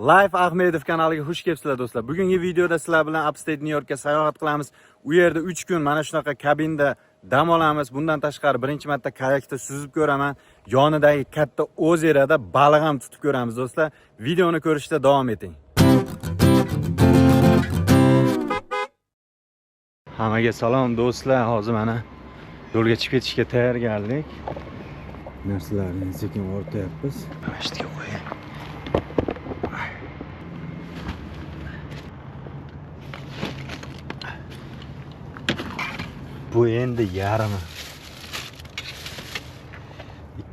Life Ahmedov kanaliga xush kelibsizlar do'stlar. Bugungi videoda sizlar bilan Upstate New Yorkka sayohat qilamiz. U yerda 3 kun mana shunaqa kabinda dam olamiz. Bundan tashqari birinchi marta kayakda suzib ko'raman. Yonidagi katta ozerada baliq ham tutib ko'ramiz do'stlar. Videoni ko'rishda davom eting. Hammaga salom do'stlar. Hozir mana yo'lga chiqib ketishga tayyorgarlik. Narsalarni sekin o'rtayapmiz. Mashtiga qo'ying. Bu endi yarmi.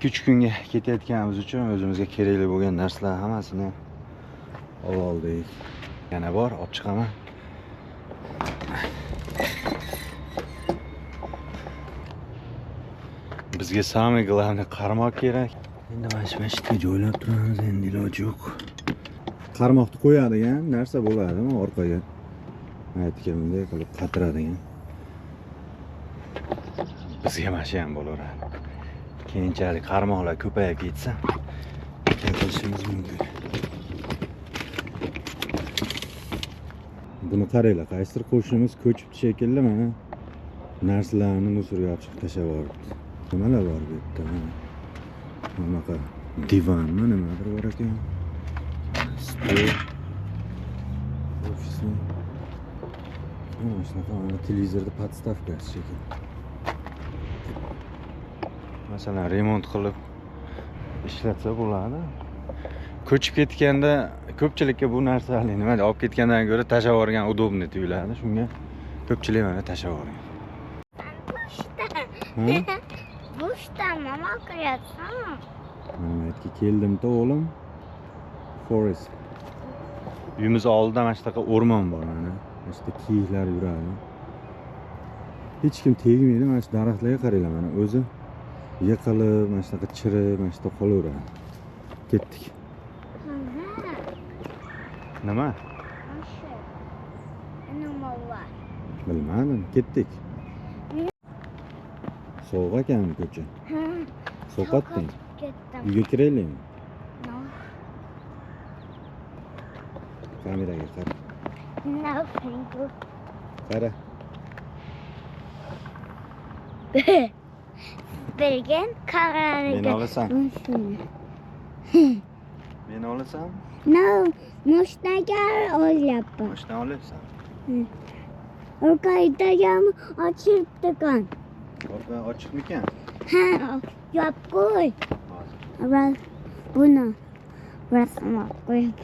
2-3 kunga ketayotganimiz uchun o'zimizga kerakli bo'lgan narsalar hammasini oldik. Yana bor, olib chiqaman. Bizga samый главный qarmoq kerak. Endi mana shu joylab turamiz, endi iloji yo'q. Qarmoqni qo'yadigan narsa bo'ladimi orqaga? Aytganimdek qilib qatiradigan. Bizga mana shu ham bo'laveradi. Keyinchalik qarmoqlar ko'payib ketsa, qilishimiz mumkin. Buni qaranglar, qaysidir qo'shnimiz ko'chib shekilli mana narsalarni musorga yopishib tashlab yuboribdi. Nimalar bor bu yerda? Bunaqa divanmi, nimadir bor ekan. Stol. Ofisni. Mana shunaqa televizorda podstavkasi shekilli. Masalan, remont qilib ishlatsa bo'ladi. Ko'chib ketganda ko'pchilikka bu narsalarni nima deb olib ketgandan ko'ra tashlab yuborgan udobniy tuyuladi. Shunga ko'pchilik mana tashlab yuborgan. Bushdan nima qilyapsan? Mana yerga keldim-da o'g'lim. Forest. Uyimiz oldida mana shunaqa o'rmon bor mana. Mana shu kiyiklar yuradi. Hech kim tegmaydi, mana shu daraxtlarga qaranglar mana o'zi. Yiqilib, mana shunaqa chirib, mana shu qolaveradi. Ketdik. Nima? Nima bor? Bilmadim, ketdik. Sovuq ekan ko'cha. Sovqatding. Ketdim. Uyga kiraylikmi? Kameraga qara. Qara. Bilgan kameraga. Meni olasan? Meni olasan? No, moshnaga olyapman. Moshna olasan. Orqadagam ochibdi-kan. Orqa ochiqmikan? Ha, yopib qo'y. Avval buni rasmga qo'yib.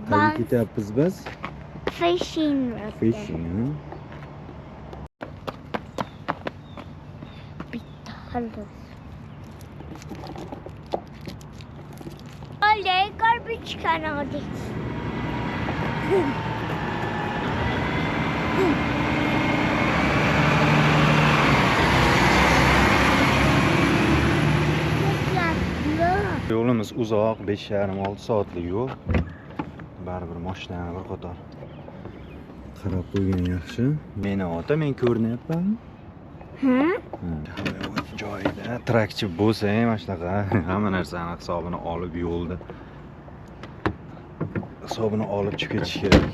Qayerga ketyapmiz biz? Fishing. Fishing, ha? Olha, garbage canal disso. Yo'limiz uzoq, 5,5-6 soatlik yo'l. Baribir mashinani bir qator qarab qo'ygan yaxshi. Meni ota, men ko'rinyapmanmi? Ha? Joyida trakchi bo'lsa, mana shunaqa hamma narsani hisobini olib yo'lda hisobini olib chiqib ketish kerak.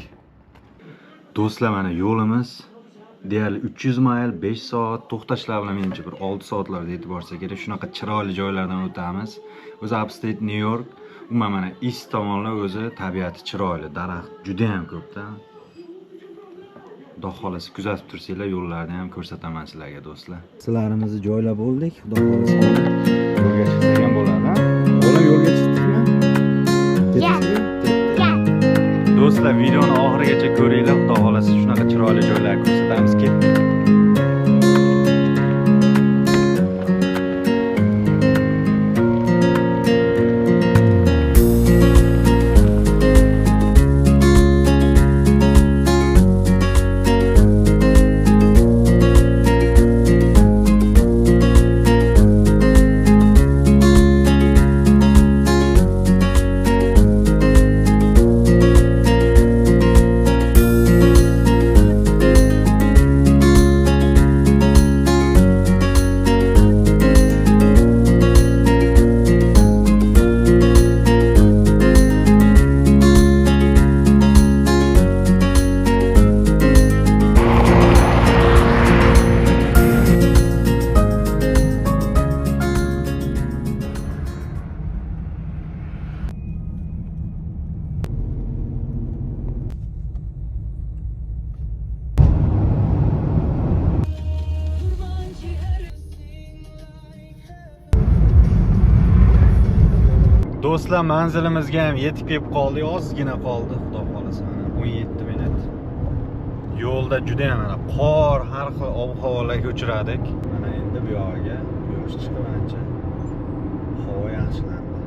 Do'stlar, mana yo'limiz deyarli 300 mayl, 5 soat, to'xtashlar bilan menimcha bir 6 soatlarda yetib borsa kerak. Shunaqa chiroyli joylardan o'tamiz. O'zi Upstate New York, umuman mana east tomonlar o'zi tabiati chiroyli, daraxt juda ham ko'pda. Xudo xolasa kuzatib tursanglar, yo'llarni ham ko'rsataman sizlarga do'stlar. Sizlarimizni joylab oldik. Xudo xolasa yo'lga chiqsak ham bo'ladi, ha? Bo'lam yo'lga chiqdikmi? Do'stlar, videoni oxirigacha ko'ringlar. Xudo xolasa shunaqa chiroyli joylar ko'rsatamiz. Ketdik. do'stlar, manzilimizga ham yetib kelib qoldik. Ozgina qoldi, xudo xolasa. 17 minut. Yo'lda juda ham qor, har xil ob-havolarga uchradik. Mana endi bu yoqqa quyosh chiqib ancha havo yaxshilandi.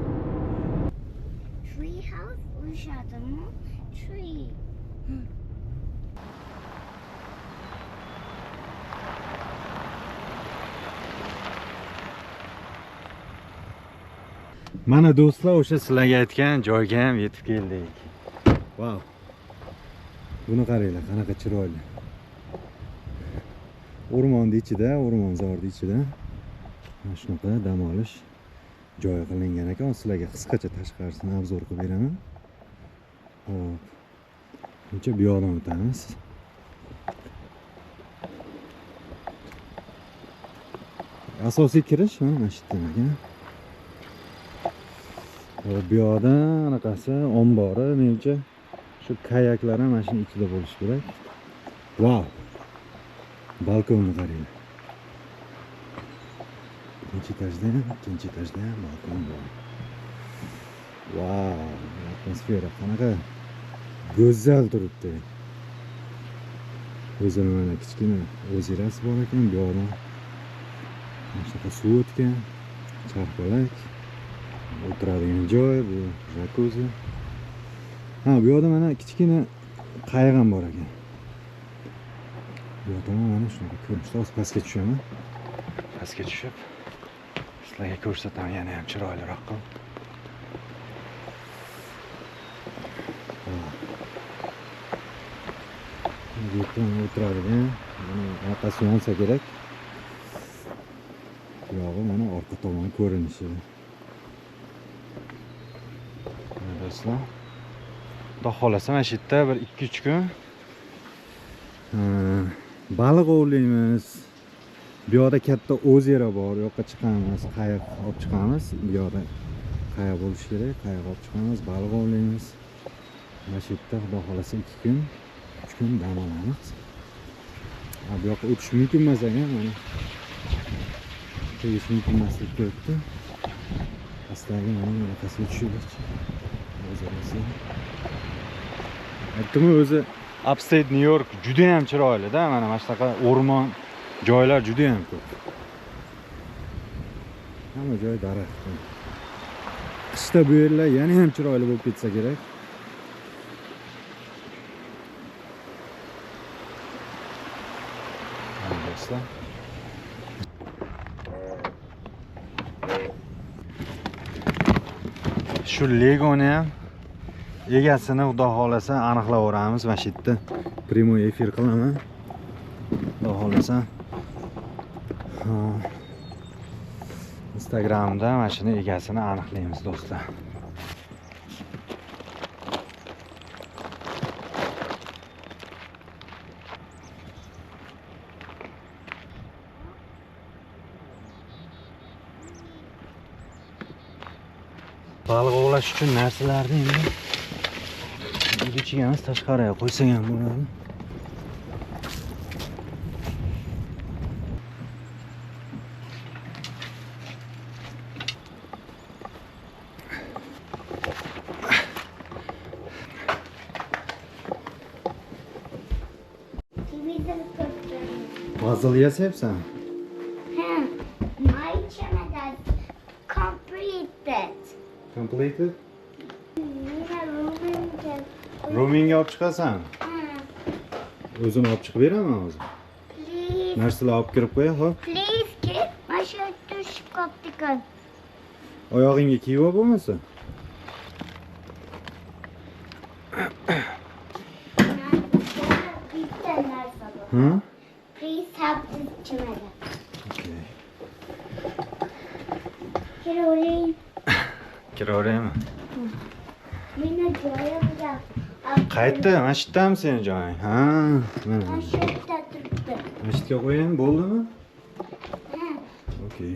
Tree house o'shadimi? Tree. Mana do'stlar, o'sha sizlarga aytgan joyga ham yetib keldik. Wow. Buni qaranglar, qanaqa chiroyli. O'rmonning ichida, o'rmonzorning ichida mana shunaqa dam olish joyi qilingan ekan. Sizlarga qisqacha tashqarisini obzor qilib beraman. Hop. Buncha bu yoqdan o'tamiz. Asosiy kirish mana shu yerdan ekan. Bu yoqda anaqasi ombori, menimcha shu kayaklar ham mana shuning ichida bo'lishi kerak. Wow. Balkonni qaranglar. Ikkinchi etajda ham balkon bor. Wow, atmosfera qanaqa go'zal turibdi. O'zini mana kichkina o'zirasi bor ekan, bu yoqda mana shunaqa suv o'tgan, charxpalak, o'tiradigan joy, bu jakuzi. Ha, bu yoqda mana kichkina qayiq ham bor ekan. Bu yoqda mana shunaqa ko'rinishda. Hozir pastga tushaman. Pastga tushib sizlarga ko'rsataman, yana ham chiroyliroq qilib. Bu yerdan o'tiradigan, mana bunaqasi yonsa kerak. Bu yog'i mana orqa tomon ko'rinishi. Mana do'stlar, xudo xolasa mana shu yerda bir 2-3 kun baliq ovlaymiz. Bu yoqda katta ozero bor, u yoqqa chiqamiz, qayiq olib chiqamiz. Bu yoqda qayiq bo'lishi kerak, qayiq olib chiqamiz, baliq ovlaymiz. Mana shu yerda xudo xolasa 2 kun, 3 kun dam olamiz. Bu yoqqa o'tish mumkin emas ekan, mana. Tegish mumkin emaslik turibdi. Pastdagi mana bunaqasiga tushdik. O'zimiz. Aytdim o'zi Upstate New York juda ham chiroyli-da, mana shunaqa o'rmon joylar juda ham ko'p. Hamma joy daraxt. Qishda bu yerlar yana ham chiroyli bo'lib ketsa kerak. Mana do'stlar. Shu Legoni ham egasini xudo xolasa aniqlayveramiz. Mana shu yerda primoy efir qilaman. Xudo xolasa Instagramda mana shuni egasini aniqlaymiz do'stlar. Baliq ovlash uchun narsalarni endi ichiga emas, tashqariga qo'ysang ham bo'ladi. Puzzle yasayapsan? My channel is completed. Completed? Rooming. Roomingga olib chiqasan? O'zim olib chiqib beraman hozir. Please. Narsalar olib kirib qo'y, xo'p. Please get my shirt to Scottical. Oyog'ingga kiyib ol bo'lmasa. Hı? Please help this channel. Okay. Kirori. Kiraveraymi? Meni joyim yo'q. Qayerda? Mana shu yerdami sening joying? Ha, mana. Mana shu yerda turibdi. Mana shu yerga qo'ying, bo'ldimi? Ha. Okay.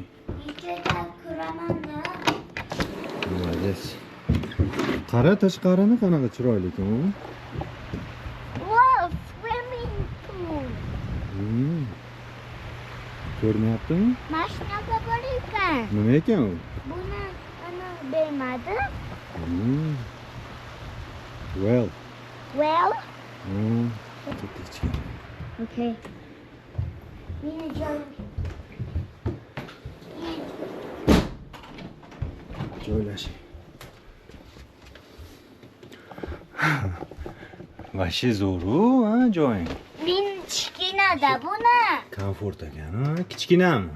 Ichida kuraman-da. Молодец. Qara tashqarini qanaqa chiroyli ekan u. Wow, swimming pool. Ko'rinyaptimi? Mashinaga bor ekan. Nima ekan u? Buni ana bermadi. Well. Well, Ketdik ichkari. okay. Meni joyim. Joylashing. Vashi zo'r-u, ha, joying. Men kichkinada buni. Komfort ekan, ha? Kichkinami?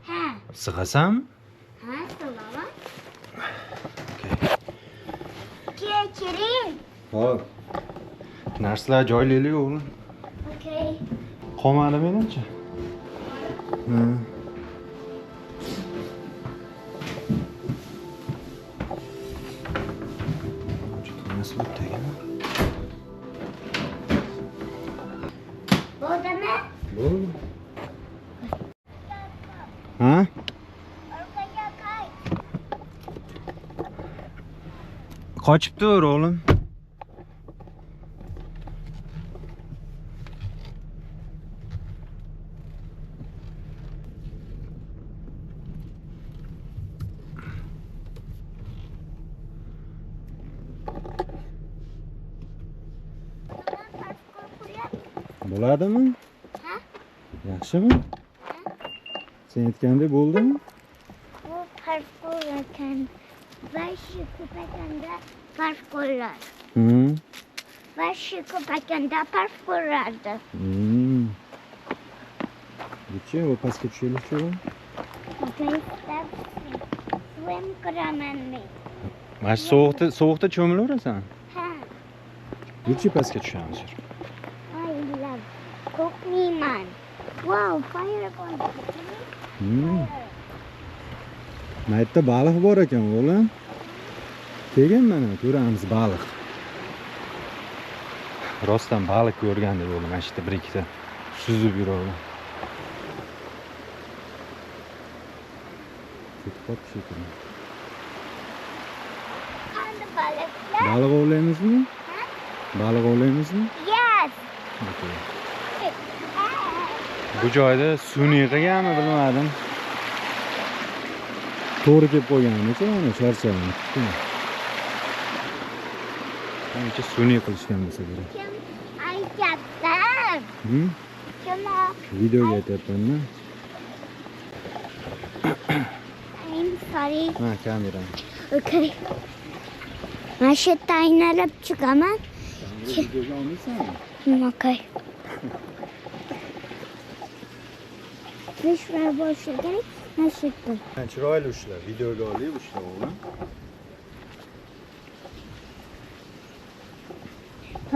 Ha. Sig'asanmi? Ha, so'raman. Okay. Kiring. Hop. Narsalar joylaylik o'g'lim. Okay. Qolmadi menimcha. Ha. Nasıl o'tgan? Bo'ldimi? Bo'ldi. Ha? Orqaga qayt. Qochibdi o'g'lim. Bo'ladimi? Ha? Yaxshimi? Sen aytgandek bo'ldimi? Bu parkur ekan. Va shu ko'paganda parkurlar. Va shu ko'paganda parkurlardi. Bichi, o pastga tushaylik-chi o'g'lim. Okay, stop. Swim qiraman men. Mana shu sovuqda cho'milaverasan. Ha. Yurchi pastga tushamiz. I love Cockneyman. Wow, fireball. Mana yerda baliq bor ekan o'g'lim. Kelgin mana ko'ramiz baliq. Rostdan baliq ko'rgandek bo'ldim. Mana shu yerda bir ikkita suzib yuradi. Ketib qoldi shekilli. Qanday baliqlar? Baliq ovlaymizmi? Ha? Baliq ovlaymizmi? Yes. Okay. Bu joyda suvni qilganmi bilmadim. To'g'ri kelib qo'yganicha mana sharchalarni tutdim. Qancha suvni qilishgan bo'lsa kerak. Kim aytyapti? Kim? Videoga aytyapman-da. I'm sorry. Ha, kamera. Okay. Mana shu yerda aynalab chiqaman. Videoga olmaysanmi? Okay. Pishlar boshlagan. Mana shu yerda. Chiroyli ushla, videoga olib ushla o'g'lim.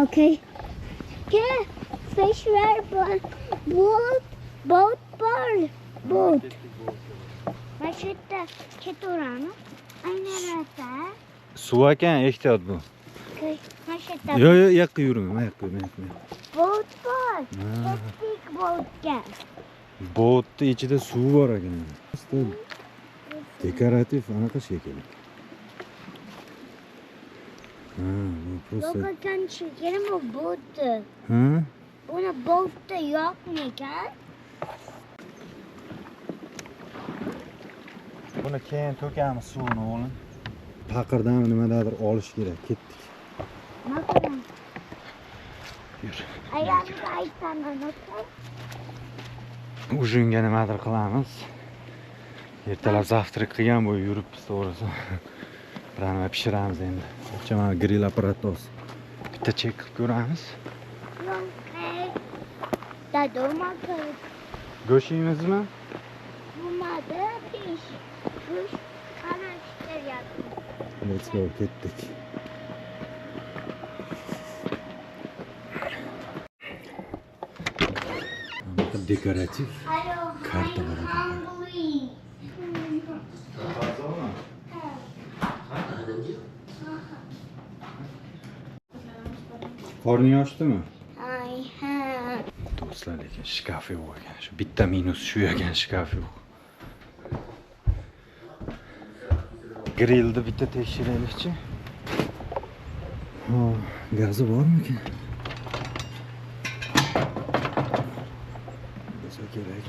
Okay. Yeah, fishlar boat bor. Boat. Mana shu yerda ketaveramiz. Aynalasa. Suv ekan, ehtiyot bu. Okay. Mana shu yerda Yo, yoqqa yurma, mana yoqqa, mana yoqqa. boat bor. Katta boatga. Bo'tni ichida suv bor ekan. Dekorativ anaqa shekilli. Ha, bu просто. Yo'qotgan chegirma bu boatni. Ha? Buni boatda yo'qmikan? Buni keyin to'kamiz suvni o'g'lim. Paqirdan nimadadir olish kerak. Ketdik. Maqran. Yur. Ayamga aytaman, okay? Ujunga nimadir qilamiz. Ertalab zavtrak qilgan bo'y yuribmiz to'g'risi. Bir nima pishiramiz endi. O'sha mana grill aparatos. Bitta chek qilib ko'ramiz. Okay. Dadoma Go'sht yeymizmi? bo'lmadi, pish. Go'sht qarashtiryapti. Let's go, ketdik. Dekorativ karta bor ekan. Qorning ochdimi? Ay, ha. Do'stlar, lekin shkaf yo'q ekan. Shu bitta minus shu ekan, shkaf yo'q. Grillni bitta tekshiraylikchi. Ha, gazi bormikan? Bo'lsa kerak.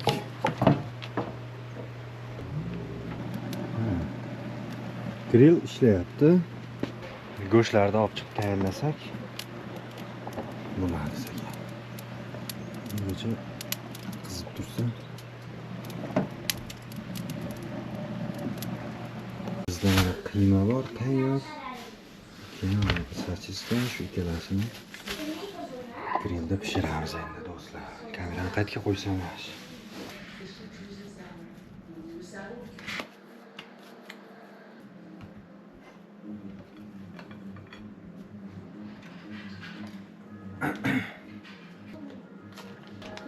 Grill ishlayapti. Go'shtlarni olib chiqib tayyorlasak bo'ladi sekin. Bungacha qizib tursa. Bizda mana qiyma bor, tayyor. Keyin sosiska shu ikkalasini grillda pishiramiz endi do'stlar. Kamerani qayerga qo'ysam yaxshi?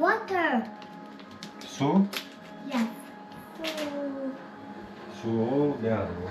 Water. Suv? Yes. Suv berdi.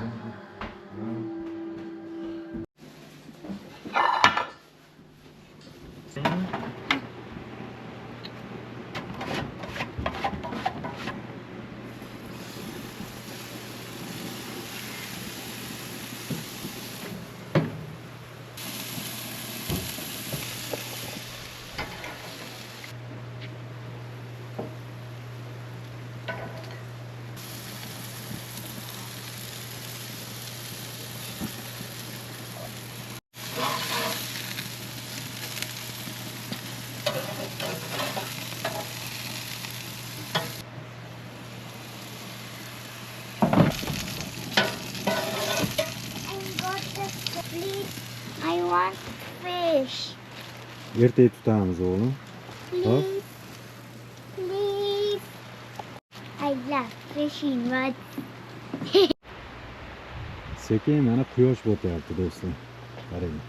Please, I want fish. Ertaga tutamiz o'g'lim. Please. Please. I love fishing, but Sekin mana quyosh botyapti do'stlar. Qarang.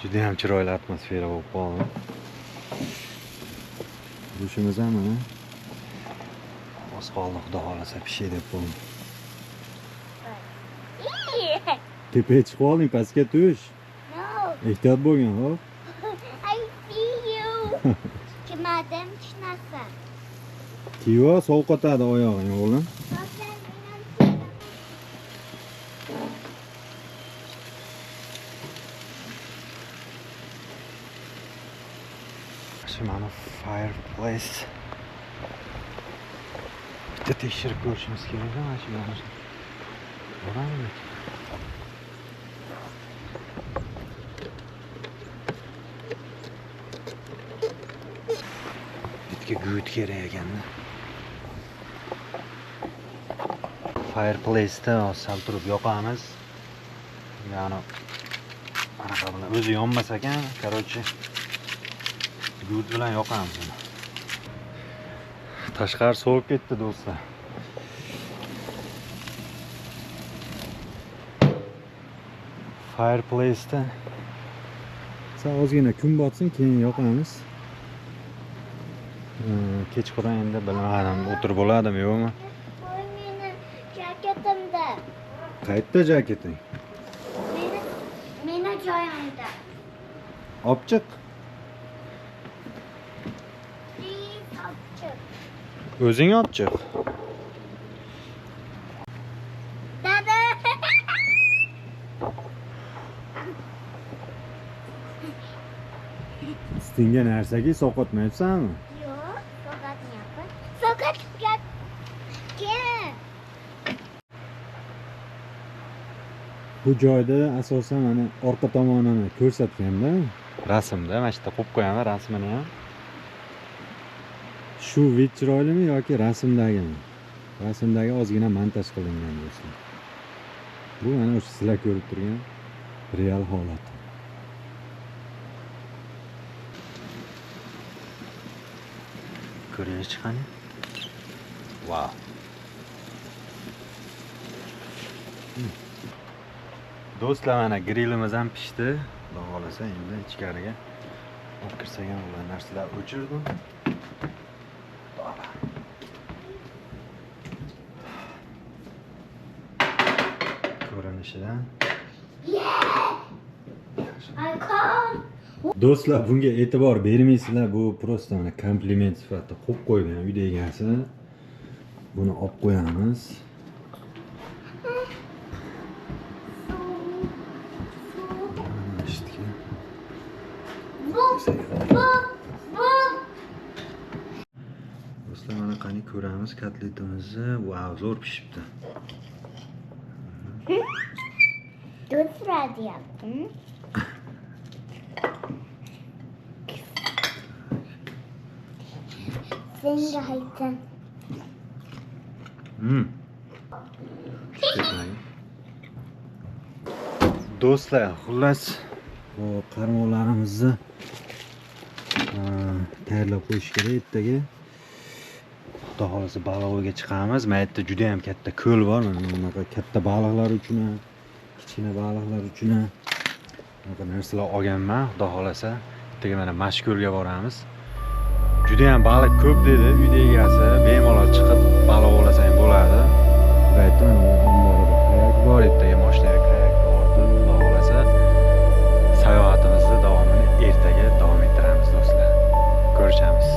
Juda ham chiroyli atmosfera bo'lib qoldi. Go'shtimiz ham mana oz qoldi, xudo xolasa pishadi deb qo'ydim. Tepaga chiqib olding, pastga tush. no, Ehtiyot bo'lgin, xo'p? I see you. Chimadim chinasa. Kiyo sovqotadi oyog'ing, o'g'lim. Shu mana fireplace. Bitta tekshirib ko'rishimiz kerak, mana shu yerni. Bo'ladimi? Bitga guyut kerak ekanda. Fireplace'da sal turib yoqamiz. Ya'ni anaqa bilan o'zi yonmas ekan, короче, guyut bilan yoqamiz uni. Tashqari sovib ketdi do'stlar. Fireplace'da sal ozgina kun botsin, keyin yoqamiz. Kechqurun endi bilmadim, o'tirib bo'ladimi, yo'qmi? Voy meni jaketimda. Qayerda jaketing? Meni joyimda. Olib chiq. Please, opchiq. O'zing olib chiq. Dada. Stinga narsaga sovqotmayapsanmi? Yo'q, so'qatmayapman. So'qatgan. Kel. Bu joyda asosan mana orqa tomonini ko'rsatganda, rasmda mana shu yerda qo'yib qo'yaman rasmini ham. Shu vid chiroylimi yoki rasmdagimi? Rasmdagi ozgina montaj qilingan do'stlar. Bu mana o'sha sizlar ko'rib turgan real holat. Ko'ringish qani? Wow. Do'stlar, mana grillimiz ham pishdi. Xudo xolasa endi ichkariga olib kirsak ham bo'lgan narsalar o'chirdim. Ko'rinishidan. I can't. Do'stlar, bunga e'tibor bermaysizlar, bu prosta mana kompliment sifatida qo'yib qo'ygan uyda egasi. Buni olib qo'yamiz. Do'stlar, mana qani ko'ramiz kotletimizni. Wow, zo'r pishibdi. Do'stlar deyaptim. Senga aytdim. Do'stlar, xullas bu qarmoqlarimizni tayyorlab qo'yish kerak ertaga. Xudo xolasa baliqga chiqamiz. Men yerda juda ham katta ko'l bor. Mana bunaqa katta baliqlar uchun ham, kichkina baliqlar uchun ham bunaqa narsalar olganman. Xudo xolasa ertaga mana Mashko'lga boramiz. Juda ham baliq ko'p dedi uyda egasi. Bemalol chiqib baliq olasang bo'ladi. Va aytdim, omborda kayak bor, ertaga mashinaga kayak bor. Xudo xolasa sayohatimizni davomini ertaga davom ettiramiz do'stlar. Ko'rishamiz.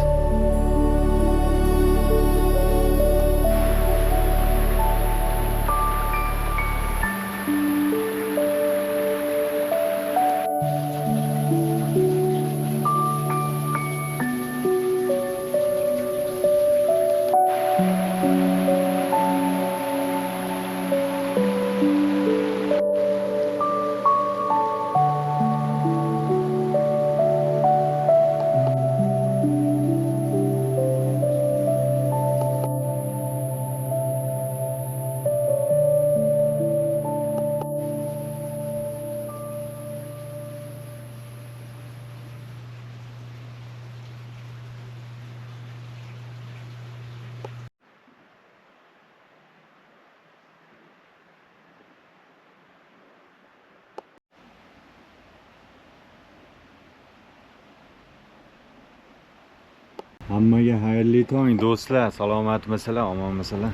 Hammaga xayrli tong do'stlar, salomatmisizlar, omonmisizlar?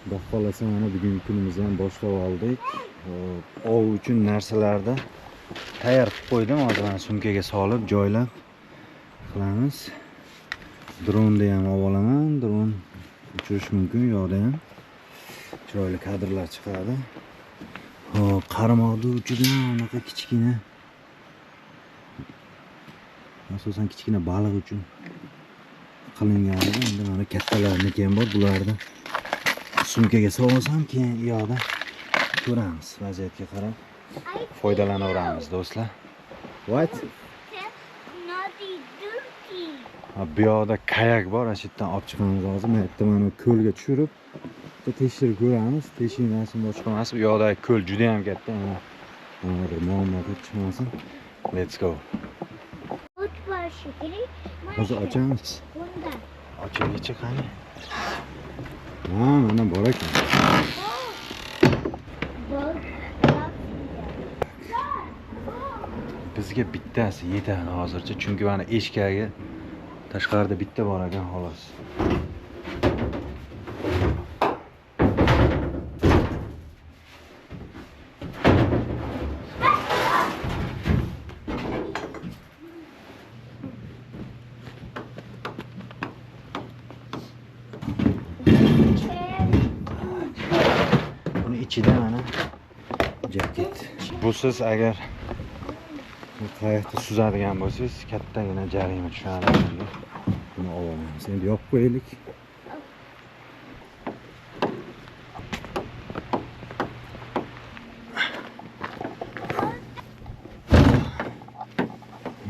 Xudo xolasa mana bugungi kunimizni ham boshlab oldik. Ov uchun narsalarni tayyor qilib qo'ydim. Hozir mana sumkaga solib, joylab qilamiz. Dronni ham olib olaman. Dron uchirish mumkin, yo'qda ham chiroyli kadrlar chiqadi. Hop, qarmoqni uchidan unaqa kichkina, asosan kichkina baliq uchun qilingan. Endi mana kattalarniki ham bor. Bularni sumkaga solsam, keyin yo'qda ko'ramiz, vaziyatga qarab foydalanaveramiz do'stlar. What? Naughty dirty. Bu yoqda kayak bor, ana shu yerdan olib chiqamiz hozir. Men yerda mana ko'lga tushirib tekshirib ko'ramiz. Tekshirmasin, boshqa emas. Bu yoqda ko'l juda ham katta. Mana muammo chiqmasin. Let's go. O't bor shekilli. Hozir ochamiz. Bunda. Ochaylik qani. Mana bor ekan. Bizga bittasi yetadi hozircha, chunki mana eshkagi tashqarida bitta bor ekan xolos. Buni ichida mana jaket. Busiz agar qayiqda suzadigan bo'lsangiz, kattagina jarima tushadi. Buni olamiz. Endi yopib qo'yaylik.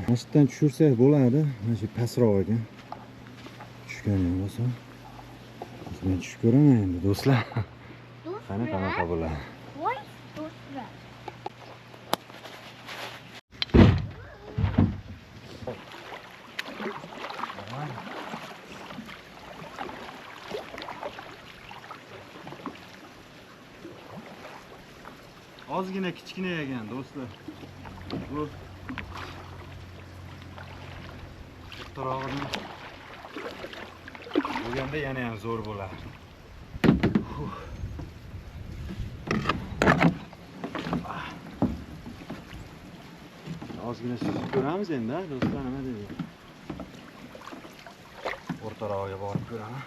Mashinadan tushirsak bo'ladi. Mana shu pastroq ekan. Tushgan bo'lsa, men tushib ko'raman endi do'stlar. Qani qanaqa bo'ladi? Voy, do'stlar. Ozgina kichkina ekan do'stlar. Bu kattarog'idan bo'lganda yana ham zo'r bo'lardi. Ozgina suzib ko'ramiz endi, do'stlar, nima deydi? O'rtarog'iga borib ko'raman.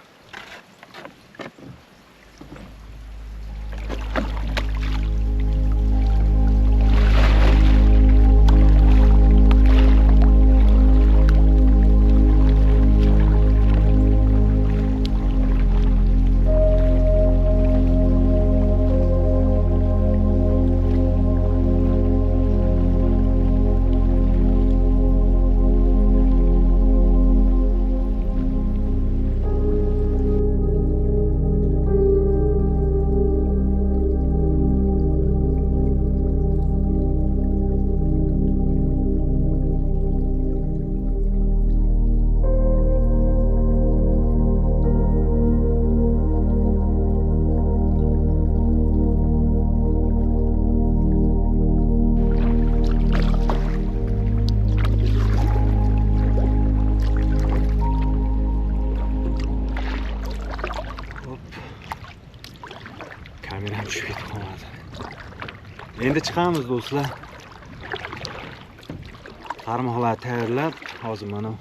Endi chiqamiz do'stlar. Qarmoqlar tayyorlab, hozir mana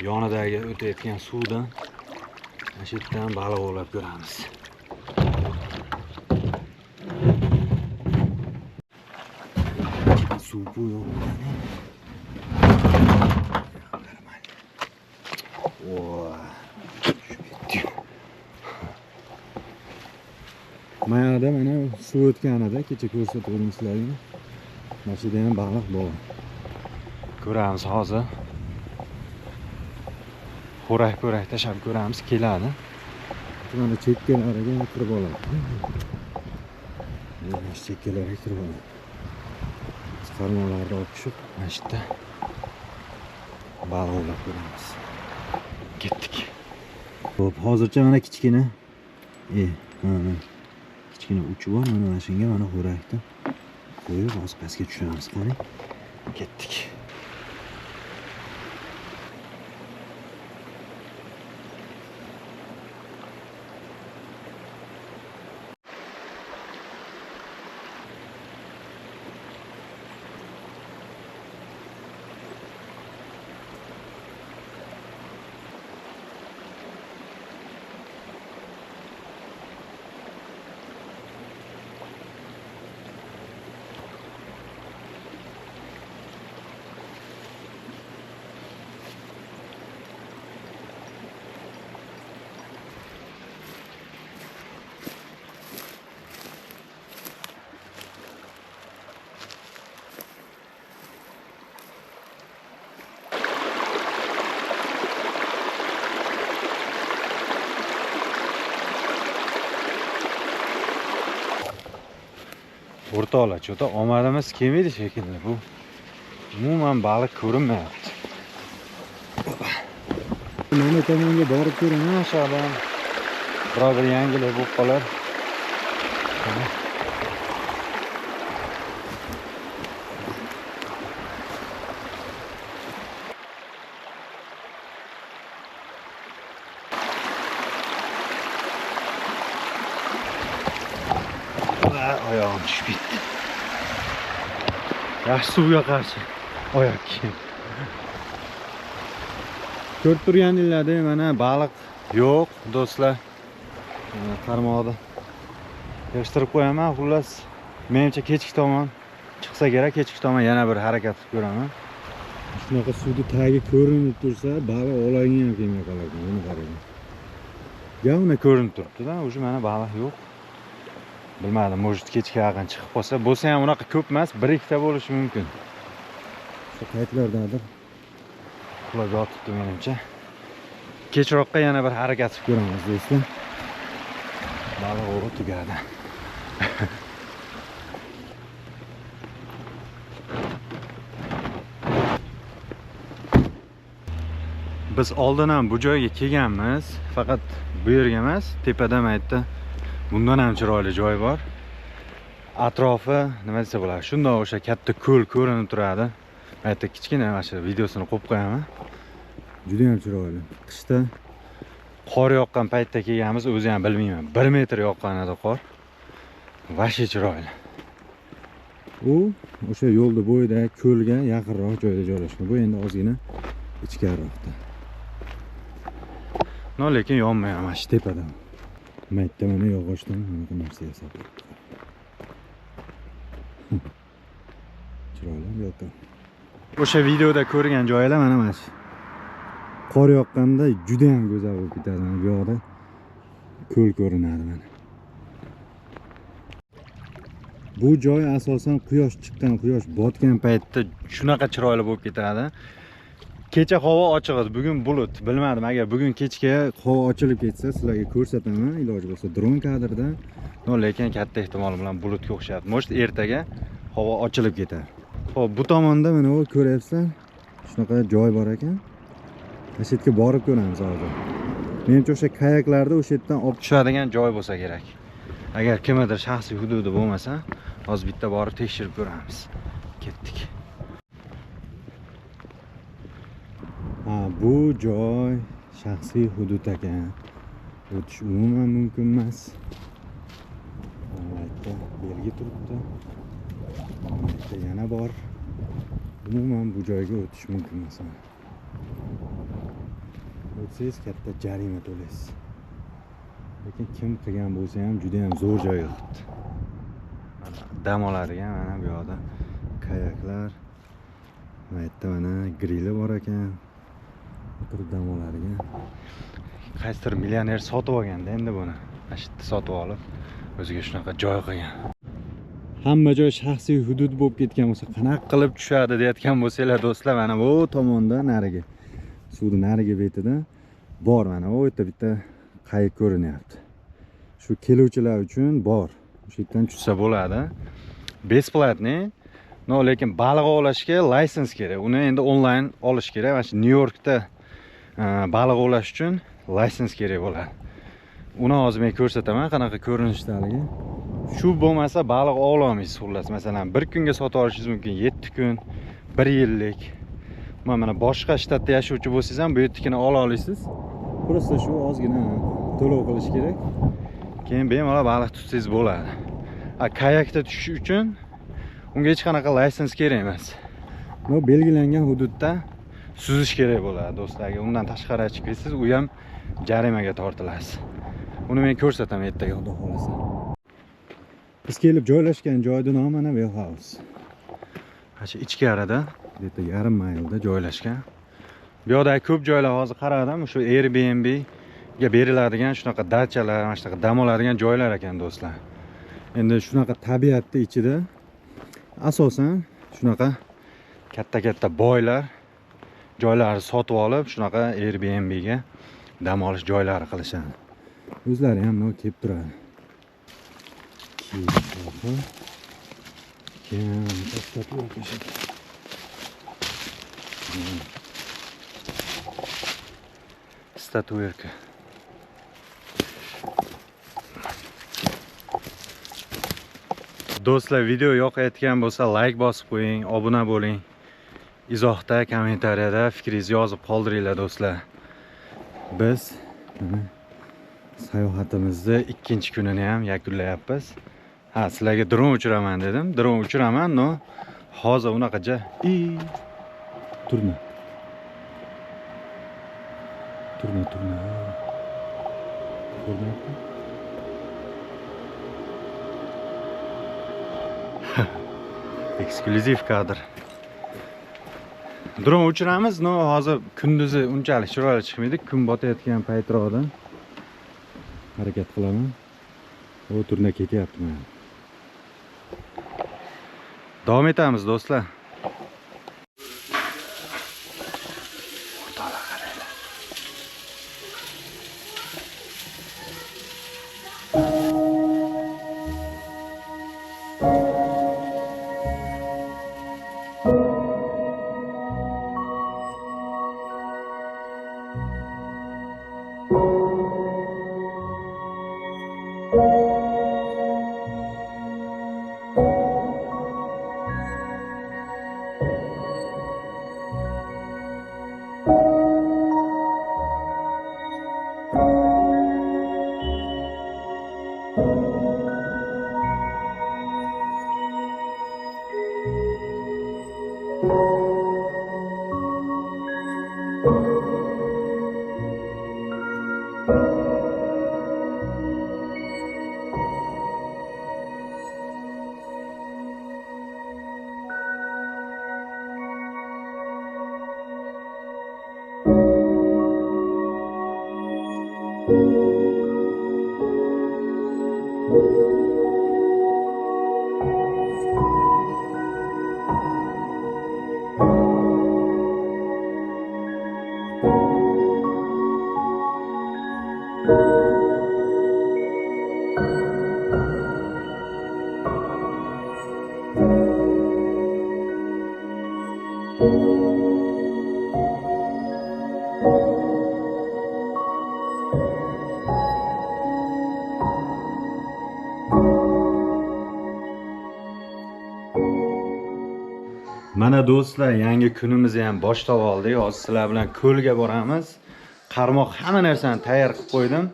yonidagi o'tayotgan suvdan mana shu yerdan baliq ovlab ko'ramiz. Suv bu yo'q. Mayada mana suv o'tganida kecha ko'rsatdim sizlarga. Mana shu yerda ham baliq bor. Ko'ramiz hozir. Xo'rak tashab ko'ramiz, keladi. Mana chekkalariga kirib oladi. Mana chekkalariga kirib oladi. Qarmoqlarni olib tushib, mana shu yerda baliq ovlab ko'ramiz. Ketdik. Xo'p, hozircha mana kichkina kichkina uchi bor, mana shunga mana xo'rakda qo'yib, hozir pastga tushamiz, qani. Ketdik. O'rtoqlar, cho'ta omadimiz kelmaydi shekilli. Bu umuman baliq ko'rinmayapti. Mana tomonga borib ko'raman, inshaalloh. Bir yangilik bo'lib qolar. Ayağım tushib ketdi. Yaxshi suvga qarshi oyoq kiyim. Ko'rib turganingizdek, mana baliq yo'q, do'stlar. Qarmoqda yig'ishtirib qo'yaman. Xullas, menimcha kechki tomon chiqsa kerak, kechki tomon yana bir harakat qilib ko'raman. Shunaqa suvni tagi ko'rinib tursa, baliq olagin ham kelmay qoladi. Buni qarang. Yana ko'rinib turibdi-da, o'sha mana baliq yo'q. Bilmadim, может kechga yaqin chiqib qolsa, bo'lsa ham unaqa ko'p emas, 1-2 ta bo'lishi mumkin. Shu paytlardadir uxlab yotibdi menimcha. Kechroqqa yana bir harakat qilib ko'ramiz do'stlar. Baliq o'g'ri tugadi. Biz oldin ham bu joyga kelganmiz, faqat bu yerga emas, tepada maytda bundan ham chiroyli joy bor. Atrofi nima desa bo'ladi, shundoq o'sha katta ko'l ko'rinib turadi. Maytda kichkina mana shu videosini qo'yib qo'yaman. Juda ham chiroyli. Qishda qor yoqqan paytda kelganmiz, o'zi ham bilmayman. 1 metr yoqqan edi qor. Vashi chiroyli. U o'sha yo'lda bo'yida ko'lga yaqinroq joyda joylashgan. Bu endi ozgina ichkariroqda. No, lekin yonmayapti mana shu tepada. Maytda mana yog'ochdan bunaqa narsa yasab. Chiroyli yo'q. O'sha videoda ko'rgan joylar mana shu. Qor yoqqanda juda ham go'zal bo'lib ketadi. Bu yoqda ko'l ko'rinadi mana. Bu joy asosan quyosh chiqqan, quyosh botgan paytda shunaqa chiroyli bo'lib ketadi. Kecha havo ochiq edi, bugun bulut. Bilmadim, agar bugun kechga havo ochilib ketsa, sizlarga ko'rsataman, iloji bo'lsa dron kadrda. No, lekin katta ehtimol bilan bulutga o'xshayapti. Может, ertaga havo ochilib ketar. Xo'p, bu tomonda mana bu ko'ryapsizlar, shunaqa joy bor ekan. O'sha yerga borib ko'ramiz hozir. Menimcha o'sha kayaklarda o'sha yerdan olib tushadigan joy bo'lsa kerak. Agar kimdir shaxsiy hududi bo'lmasa, hozir bitta borib tekshirib ko'ramiz. Ketdik. Bu joy shaxsiy hudud ekan. O'tish umuman mumkin emas. Albatta, belgi turibdi. Yana bor. Umuman bu joyga o'tish mumkin emas. O'tsangiz katta jarima to'laysiz. Lekin kim qilgan bo'lsa ham juda ham zo'r joyga qilibdi. Mana dam oladigan mana bu yoqda kayaklar. Mana yerda mana grili bor ekan. O'tirib dam oladigan. Qaysidir millioner sotib olganda endi buni. Mana shu yerda sotib olib o'ziga shunaqa joy qilgan. Hamma joy shaxsiy hudud bo'lib ketgan bo'lsa, qanaqa qilib tushadi deyotgan bo'lsanglar do'stlar, mana bu tomonda nariga, suvning nariga betida bor, mana bu yerda bitta qayiq ko'rinyapti. Shu keluvchilar uchun bor. O'sha yerdan tushsa bo'ladi. Besplatniy. No, lekin baliq ovlashga lisens kerak. Uni endi onlayn olish kerak. Mana shu Nyu-Yorkda baliq ovlash uchun lisens kerak bo'ladi. Uni hozir men ko'rsataman, qanaqa ko'rinishdaligi. Shu bo'lmasa baliq ovlamaysiz xullas. Masalan, bir kunga sotib olishingiz mumkin, 7 kun, 1 yillik. Mana boshqa shtatda yashovchi bo'lsangiz ham bu yerdikini ola olasiz. Просто shu ozgina to'lov qilish kerak. Keyin bemalol baliq tutsangiz bo'ladi. Kayakda tushish uchun unga hech qanaqa lisens kerak emas. Bu belgilangan hududda suzish kerak bo'ladi do'stlar. Agar undan tashqari chiqib ketsangiz, u ham jarimaga tortilasiz. Uni men ko'rsataman ertaga xudo xolasa. Biz kelib joylashgan joyning nomi mana Warehouse. Shu ichkarida, bitta yarim maylda joylashgan. Bu yoqda ko'p joylar hozir qaradim, shu Airbnb ga beriladigan shunaqa dachalar, mana shunaqa dam oladigan joylar ekan do'stlar. Endi shunaqa tabiatda ichida asosan shunaqa katta boylar joylarni sotib olib, shunaqa Airbnb ga dam olish joylari qilishadi. O'zlari ham nima kelib turadi. Statuerka. Do'stlar, video yoqayotgan bo'lsa like bosib qo'ying, obuna bo'ling. Izohda, kommentariyada fikringizni yozib qoldiringlar do'stlar. Biz sayohatimizni 2-kunini ham yakunlayapmiz. Sizlarga dron uchiraman dedim. Dron uchiraman, no. Hozir unaqacha turma. Eksklyuziv kadr. Dron uchiramiz, no, hozir kunduzi unchalik chiroyli chiqmaydi. Kun botayotgan paytroqdan harakat qilaman. O turna ketyapti mana. Davom etamiz do'stlar. Mana do'stlar, yangi kunimizni ham boshlab oldik. Hozir sizlar bilan ko'lga boramiz. Qarmoq hamma narsani tayyor qilib qo'ydim.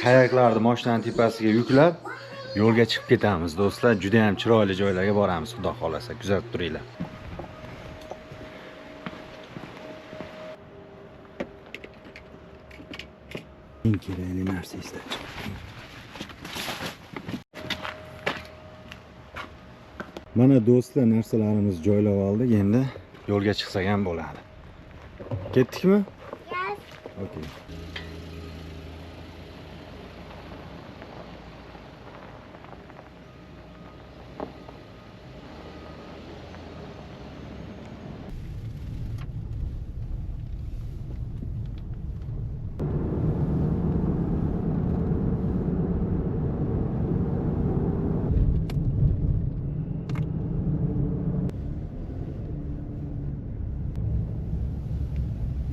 Kayaklarni mashinaning tepasiga yuklab, Yo'lga chiqib ketamiz do'stlar. Juda ham chiroyli joylarga boramiz, xudo xolasa. Kuzatib turinglar. Eng kerakli narsa istab chiqdim. Mana do'stlar, narsalarimiz joylab oldik. Endi yo'lga chiqsak ham bo'ladi. Ketdikmi? Yes. Okay.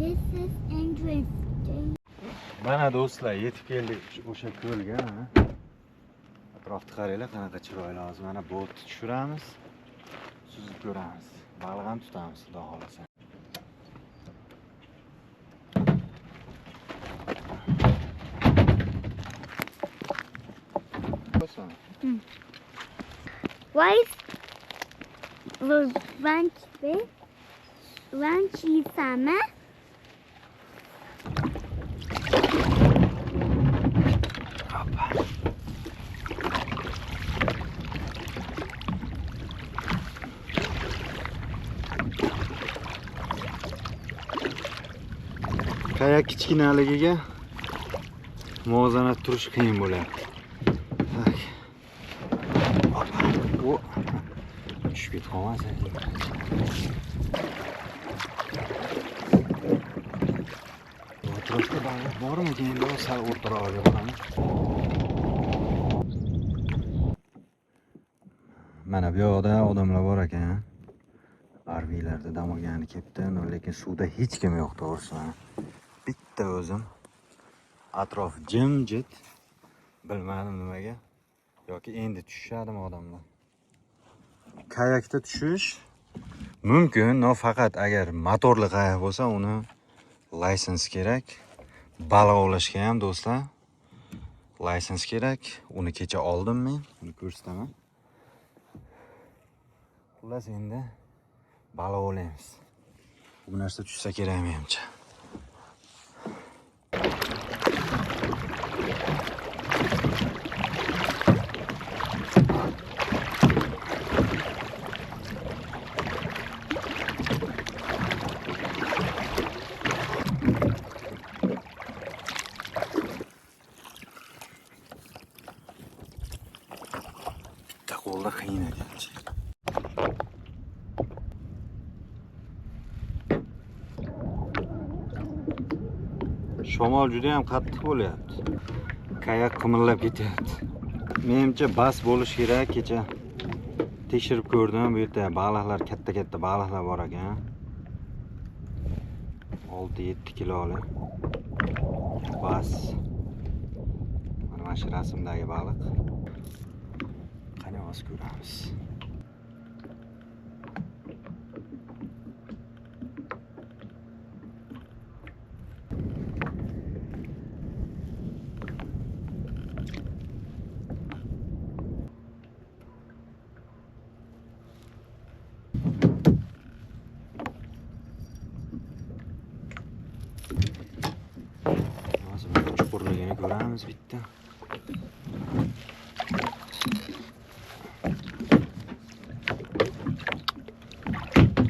This is interesting. Mana do'stlar, yetib keldik o'sha ko'lga. Atrofni qaranglar, qanaqa chiroyli. Hozir mana botni tushiramiz. Suzib ko'ramiz. Baliq ham tutamiz, xudo xolasa. Why is the ranch big? Ranchy sama? Kayak kichkinaligiga muvozanat turish qiyin bo'lyapti. Tak. O. Tushib ketib qolmasin. Atrofda baliq bormi? Endi sal o'rtaroqga boraman. Mana bu yoqda odamlar bor ekan. RVlarda dam olgani kelibdi, lekin suvda hech kim yo'q to'g'risi. Bitta o'zim. Atrof jimjit. Bilmadim nimaga. Yoki endi tushishadimi odamlar. Kayakda tushish mumkin, faqat agar motorli qayiq bo'lsa, uni lisens kerak. Baliq ovlashga ham do'stlar lisens kerak. Uni kecha oldim men. Uni ko'rsataman. Xullas endi baliq ovlaymiz. Bu narsa tushsa kerak menimcha. Qo'lda qiyin ekanchi. Shamol juda ham qattiq bo'lyapti. Kayak qimirlab ketyapti. Menimcha bas bo'lish kerak. Kecha tekshirib ko'rdim, bu yerda baliqlar, katta baliqlar bor ekan. 6-7 kilolik. Bas. Mana shu rasmdagi baliq. Qani hozir ko'ramiz. Hozir chuqurligini ko'ramiz bitta.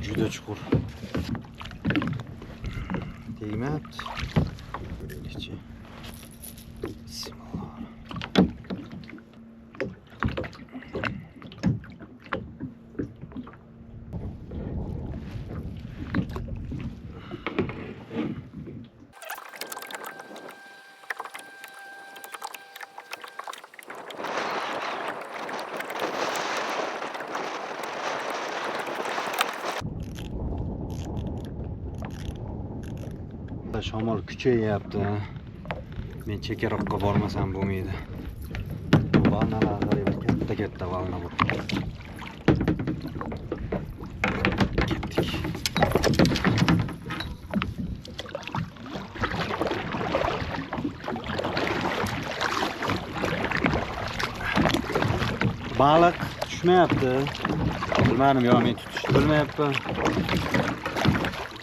Juda chuqur. Tegmayapti. Ko'raylikchi. Bismillah. Shamol kuchayyapti. Men chekkaroqqa bormasam bo'lmaydi. Valnalar katta valna bor. Ketdik. Baliq tushmayapti. Bilmadim yo men tutishni bilmayapman.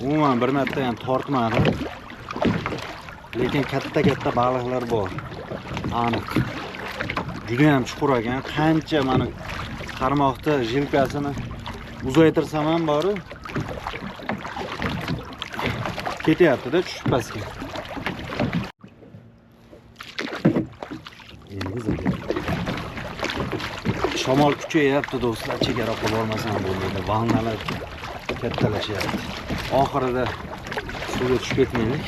Umuman bir marta ham tortmadim. Lekin katta baliqlar bor. Aniq. Juda ham chuqur ekan. Qancha mana qarmoqda jilkasini uzaytirsam ham bori ketyapti-da tushib pastga. Shamol kuchayapti do'stlar, chegaraga bormasam bo'lmaydi. Vannalar kattalashyapti. Oxirida suvga tushib ketmaylik.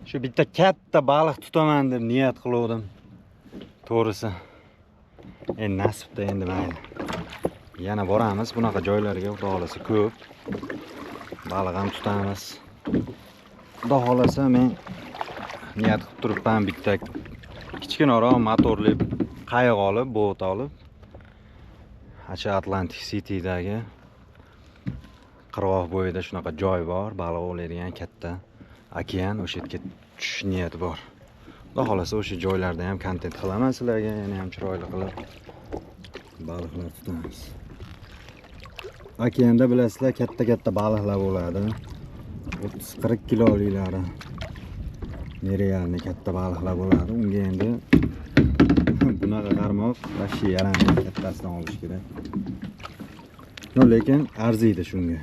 Shu bitta katta baliq tutaman deb niyat qildim. To'g'risi. Endi nasibda endi mayli. Yana boramiz bunaqa joylarga, xudo xolasa ko'p. Baliq ham tutamiz. Xudo xolasa men niyat qilib turibman bitta kichkinaroq motorli qayiq olib, bo't olib, Acha Atlantic City'dagi qirg'oq bo'yida shunaqa joy bor, baliq oladigan katta okean, o'sha yerga tushish niyati bor. Xudo xolasa o'sha joylarda ham kontent qilaman sizlarga, yana ham chiroyli qilib baliqlar tutamiz. Okeanda bilasizlar, katta baliqlar bo'ladi. 30-40 kiloliklari. Nerealni katta baliqlar bo'ladi. Unga endi bunaqa qarmoq vashi yaramaydi, kattasidan olish kerak. No, lekin arziydi shunga.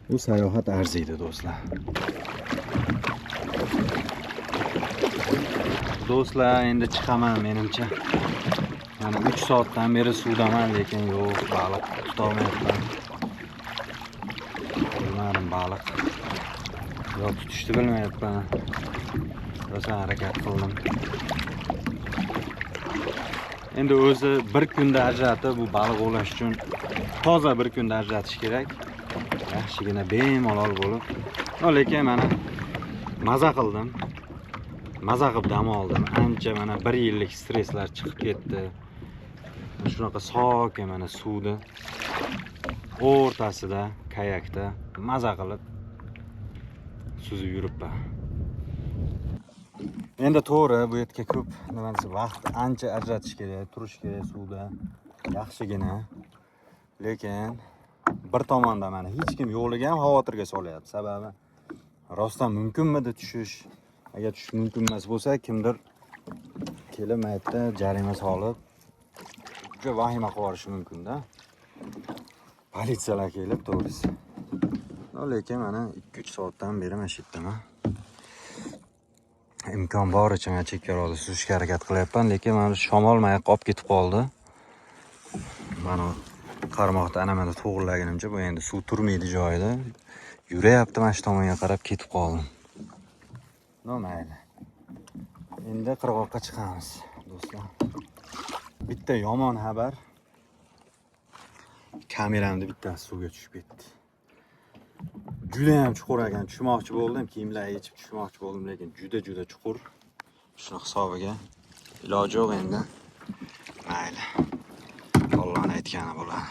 Bu sayohat arziydi do'stlar. Do'stlar, endi chiqaman menimcha. Mana 3 soatdan beri suvdaman, lekin yo'q, baliq tutolmayapman. Bilmadim baliq. Yo tutishni bilmayapman. Rosa harakat qildim. Endi o'zi bir kunda ajratib bu baliq ovlash uchun toza bir kunda ajratish kerak. Yaxshigina bemalol bo'lib. Lekin mana maza qildim. Maza qilib dam oldim. Ancha mana 1 yillik stresslar chiqib ketdi. Shunaqa sokin mana suvda o'rtasida kayakda maza qilib suzib yuribman. Endi to'g'ri bu yerga ko'p nima desa vaqt ancha ajratish kerak, turish kerak suvda yaxshigina. Lekin bir tomondan mana hech kim yo'qligi ham xavotirga solyapti. Sababi rostdan mumkinmidi tushish? Agar tushish mumkin emas bo'lsa, kimdir kelib maytda jarima solib juda vahima qilib yuborishi mumkin-da. Politsiyalar kelib to'g'risi. Lekin mana 2-3 soatdan beri mana shu yerdaman. Imkon boricha men chekkaroqda suzishga harakat qilyapman, lekin mana shamol meni qolib ketib qoldi. Mana qarmoqda ana mana to'g'rilaganimcha bu endi suv turmaydi joyida. Yurayapti, mana shu tomonga qarab ketib qoldim. No mayli. Endi qirg'oqqa chiqamiz, do'stlar. Bitta yomon xabar. Kameramda bittasi suvga tushib ketdi. Juda ham chuqur ekan, tushmoqchi bo'ldim, kiyimlar yechib tushmoqchi bo'ldim, lekin juda chuqur. Shuni hisobiga iloji yo'q endi. Mayli. Allohning aytgani bo'ladi.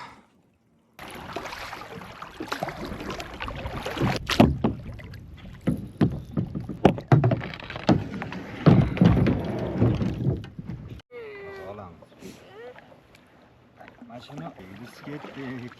Mashina biz ketdik.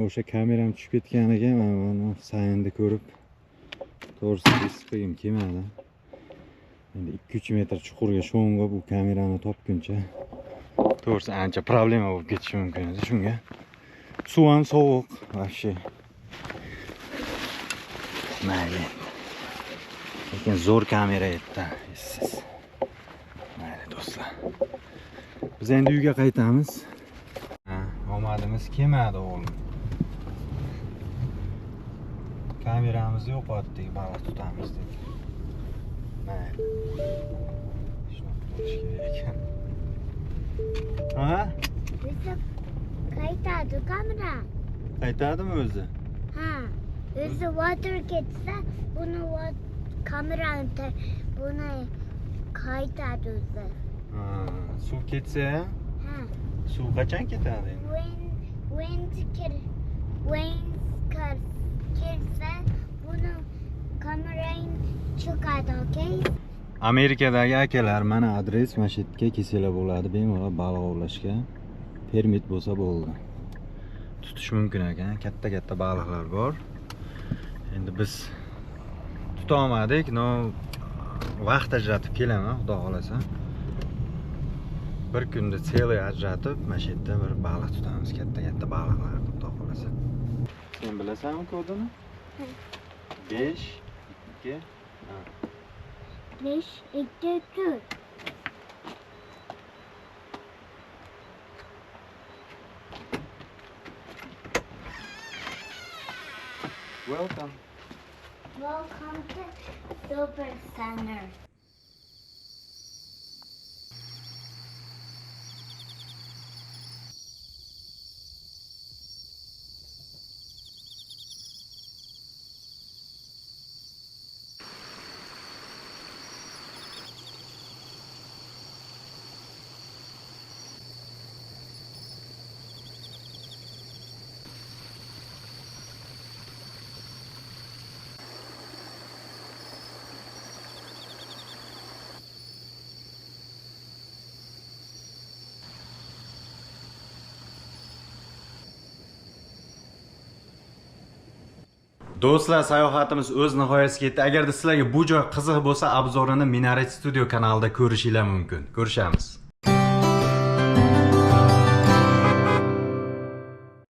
O'sha kameram tushib ketganiga mana sayinni ko'rib to'g'risi qo'yim kelmadi. Endi 2-3 metr chuqurga sho'ng'ib bu kamerani topguncha to'g'risi ancha problema bo'lib ketishi mumkin edi shunga. Suv ham sovuq, вообще. Mayli. Lekin zo'r kamera edi, siz. Mayli do'stlar. Biz endi uyga qaytamiz. Omadimiz kelmadi o'g'lim. Kameramizni yo'qotdik, baliq tutamiz deb. Mayli. Shunaqa bo'lish kerak ekan. Ha? O'zi qaytadi kamera. Qaytadimi o'zi? Ha. O'zi water ketsa, buni kamerani buni qaytadi o'zi. Ha, suv ketsa, Ha. suv qachon ketadi endi? Kelsa, buni kamerang chiqadi, okay? Amerikadagi akalar, mana adres, mana shu yerga kelsalar bo'ladi, bemalol baliq ovlashga. Permit bo'lsa bo'ldi. Tutish mumkin ekan, katta-katta baliqlar bor. Endi biz tuta olmadik, no vaqt ajratib kelaman, xudo xolasa. Bir kunda целый ajratib, mana shu yerda bir baliq tutamiz, katta-katta baliqlar, xudo xolasa. Sen bilasanmi kodini? 5 2 5, 2, 4. Welcome. Welcome to Silver Center. Do'stlar, sayohatimiz o'z nihoyasiga yetdi. Agarda sizlarga bu joy qiziq bo'lsa, obzorini Minaret Studio kanalida ko'rishinglar mumkin. Ko'rishamiz.